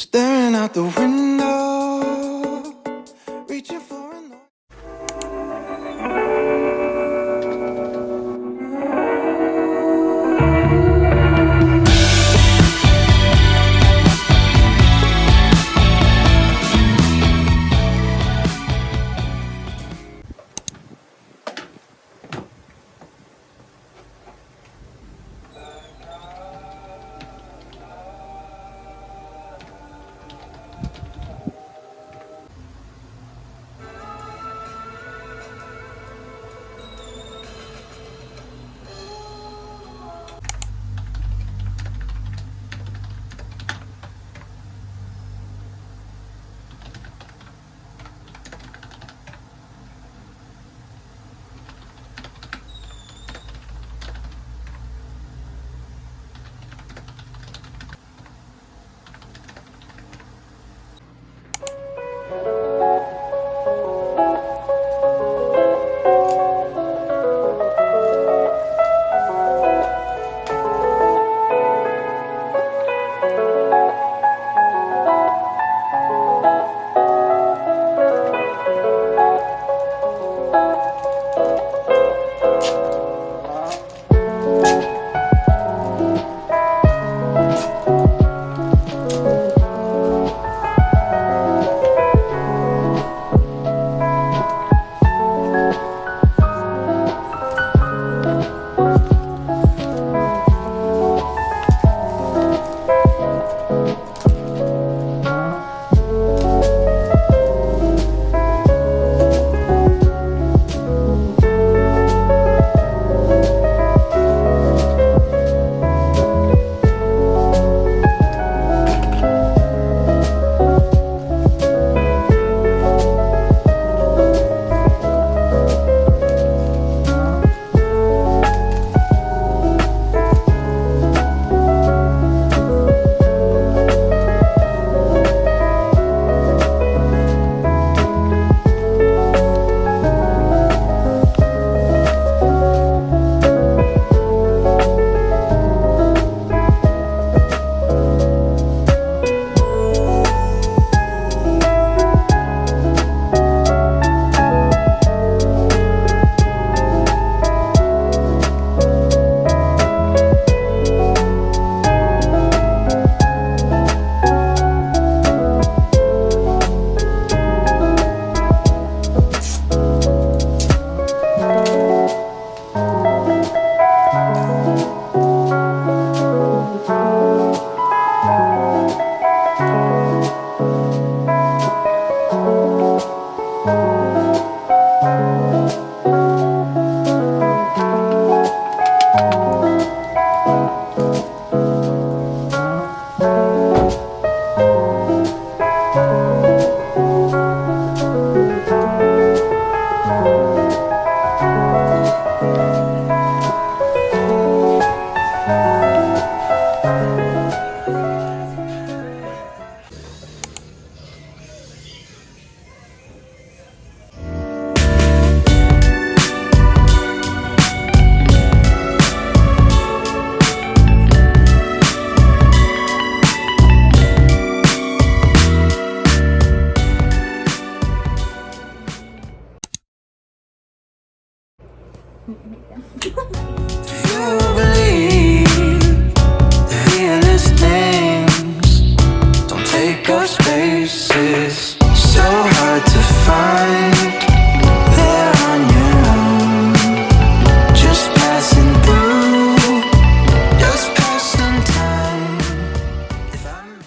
Staring out the window, reaching for an Do you believe the realest things don't take up spaces? So hard to find there on your own. Just passing through, just passing time. If I'm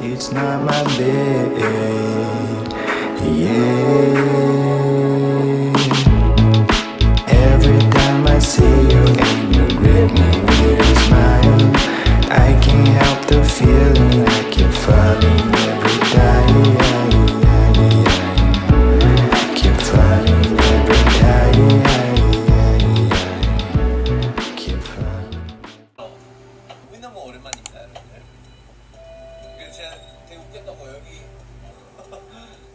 it's not my bed, yeah. Every time I see you and you grip me with a smile, I can't help the feeling I keep falling every time.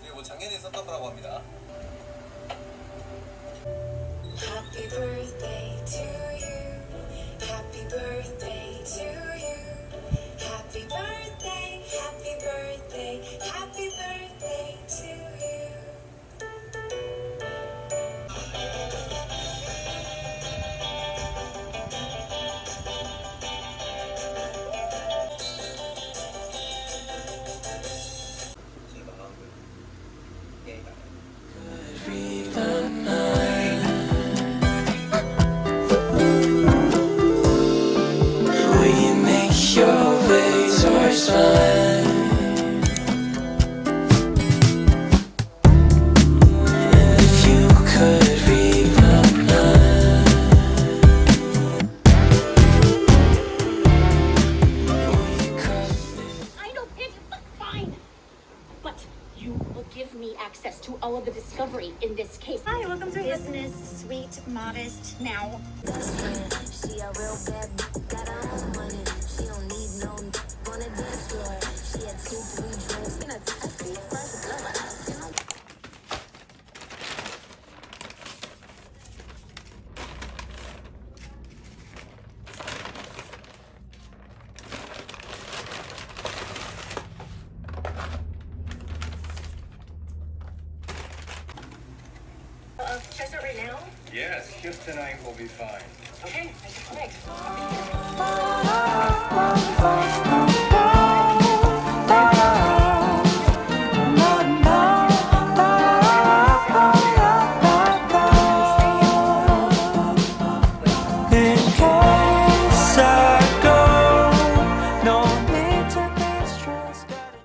이게 뭐 작년에 있었던 거라고 합니다. Happy birthday to you. Happy birthday to you. Happy birthday, happy birthday, happy birthday to you. 제 마음을 얘가 Will you make your razors fine? And if you could read my mind, will you cut me? I don't pay you, but fine. But you will give me access to all of the discovery in this case. Hi, welcome to Business, sweet, modest, now. She a real bad got her own money. She don't need no on a dance floor. She had 2-3 drinks and I see it first blow my eyes. Should I start right now? Yes, just tonight will be fine. Okay, I just clicked. In case I go, no need to be stressed out.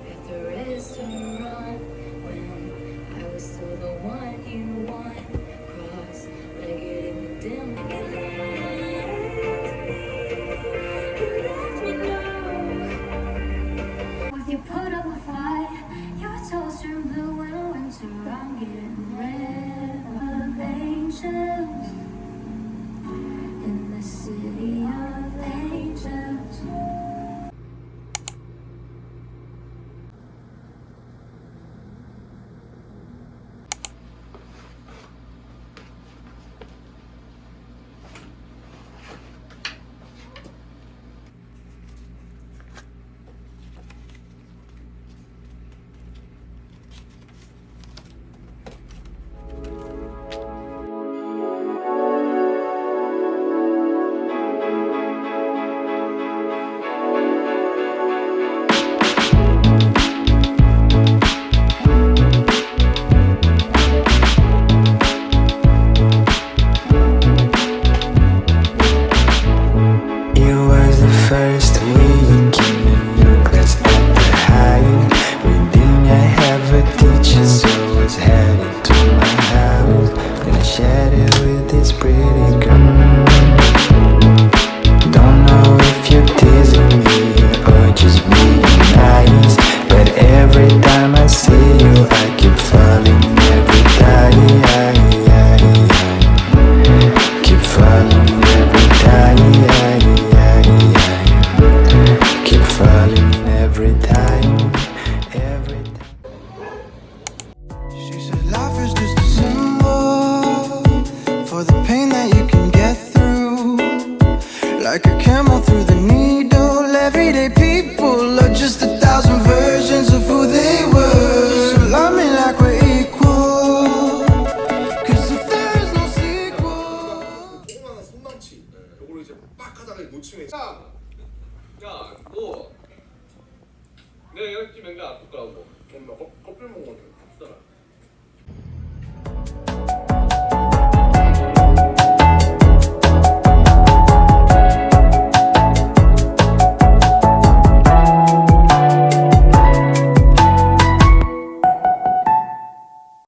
At the restaurant when I was still the one you want, cross-legged in the dim light. You left me low. If you put up a fight, your toes turn blue in winter. I'm getting red of angels in the city of angels. It was the first week in the new class at the high. We didn't have a teacher, so I was headed to my house. Then I shared it with this pretty girl. Don't know if you're teasing me or just being nice, but every time I see you, I keep falling every time. Keep falling every time. Keep falling every time. Every time. She said life is just a symbol for the pain that you can get through. Like a camel through the needle. Everyday people are just 1,000 versions of who they were. So love me like we're equal, 'cause if there is no sequel. 조그마한 손망치 요거를 이제 빡 하다가 놓치면 딱 생각 안 부끄러워. 엄마 커피 먹은 거 되게 아프잖아.